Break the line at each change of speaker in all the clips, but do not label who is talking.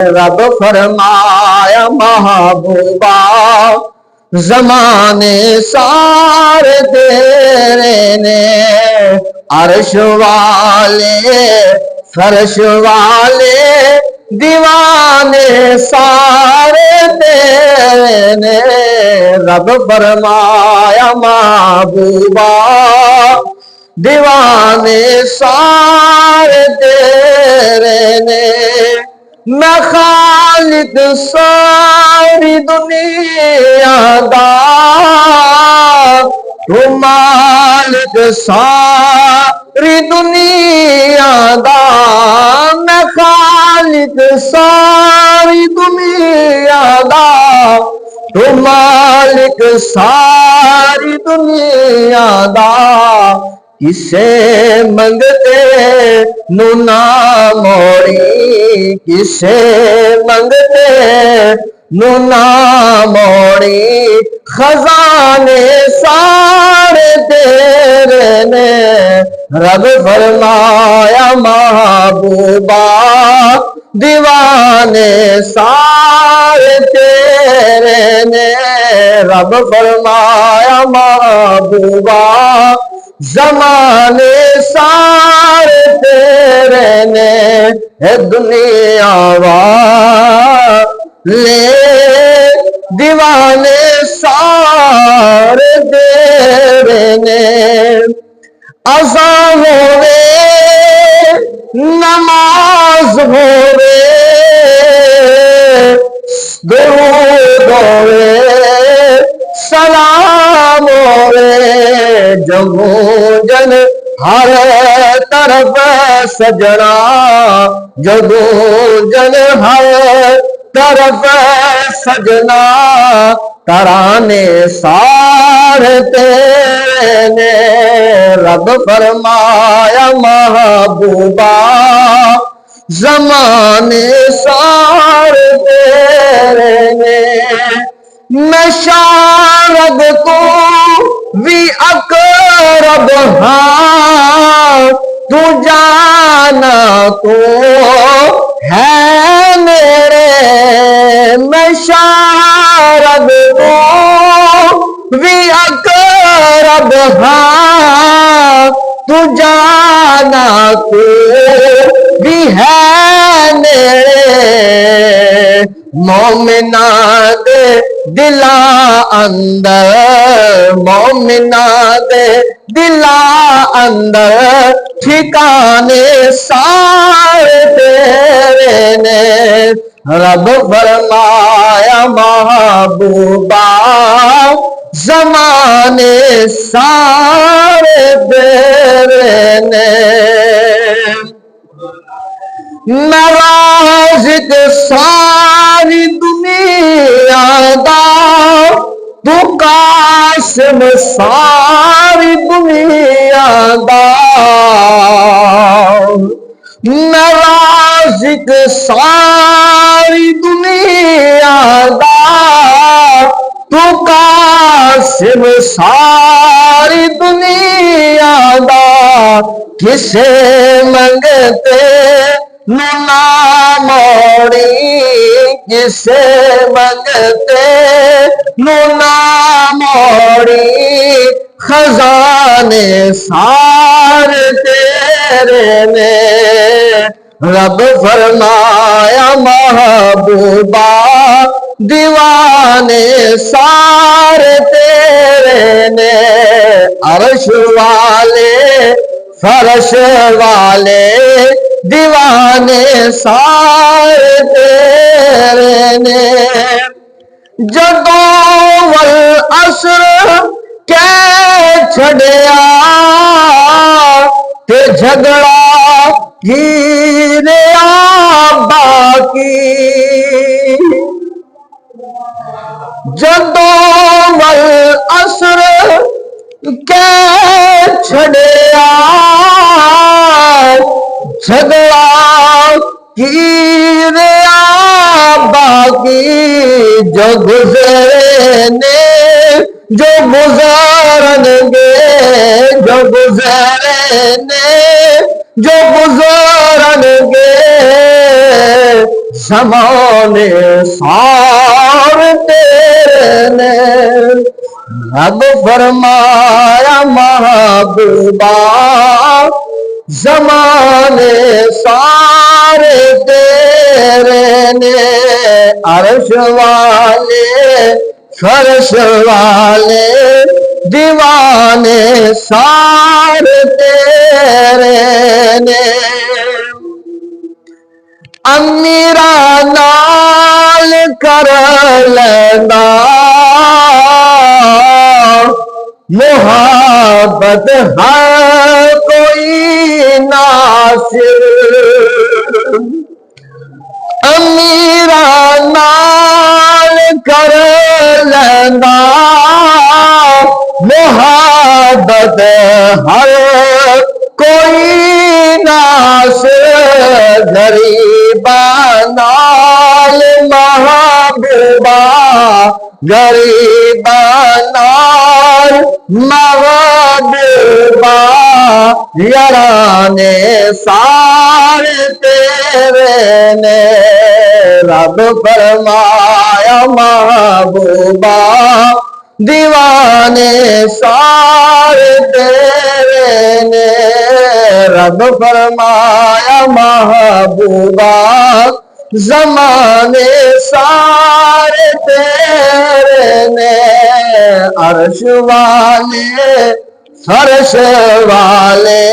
रब फरमाया महबूबा जमाने सारे तेरे ने, अर्श वाले फर्श वाले दीवाने सारे तेरे ने। रब फरमाया महबूबा दीवाने सारे तेरे ने। मैं खालिक सारी दुनिया दा, तू मालिक सारी दुनिया दा। मैं खालिक सारी दुनिया दा, तू मालिक सारी दुनिया दा। किसे मंगते नू ना मोड़ी, किसे मंगते नू ना मोड़ी। खजाने सारे तेरे ने, रब फरमाया महबूबा दीवाने सारे तेरे ने। रब फरमाया महबूबा जमाने सारे तेरे ने। है दुनिया वाले दीवाने सारे तेरे ने। अज़ान होवे नमाज होवे, दुरूद होवे सलाम होवे। जगूंजन हर तरफ सजना, जगूंजन हर तरफ सजना। तराने सारे तेरे ने, रब फरमाया महबूबा जमाने सारे तेरे ने। मैं शारद को भी अकरब हाँ, तू जाना तो है मेरे। मैं शारद को भी अकरब हाँ, तू जाना तो भी है मेरे। मोमिना दे दिला अंदर, मोमिना दे दिला अंदर। ठिकाने सारे तेरे ने, रब फरमाया महबूबा जमाने सारे तेरे ने। नवाज़िक सारी दुनिया दा, तू कासिम सारी दुनिया दा। नवाज़िक सारी दुनिया दा, तू कासिम सारी दुनिया दा। किसे मंगते ना मोड़ी, किसे मंगते ना मोड़ी। खजाने सारे तेरे ने, रब फरमाया महबूबा दीवाने सारे तेरे ने। अर्श वाले फर्श वाले दीवाने सारे तेरे ने। जदों वल असर कै छड़िया, ते झगड़ा ही रहा बाकी। जदों वल असर कै छड़िया, झगड़ा की रहा बाकी। जो गुजरे ने जो गुजारनगे, जो गुजरे ने जो गुजारनगे। जमाने सार तेरे ने। रब फरमाया महबूबा जमाने सारे तेरे ने। अर्श वाले फर्श वाले दीवाने सारे तेरे ने। अमीरा नाल कर लेना मुहब्बत है कोई नासिर। अमीरा नाल कर लेना मुहब्बत हर कोई नासिर। गरीबा नाल महबूबा गरीबा नाल महबूबा याराने सारे तेरे ने। रब फरमाया महबूबा दीवाने सारे तेरे ने। रब फरमाया महबूबा जमाने सारे तेरे ने। अर्श वाले फर्श वाले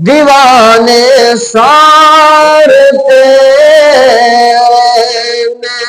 दीवाने सारे तेरे ने।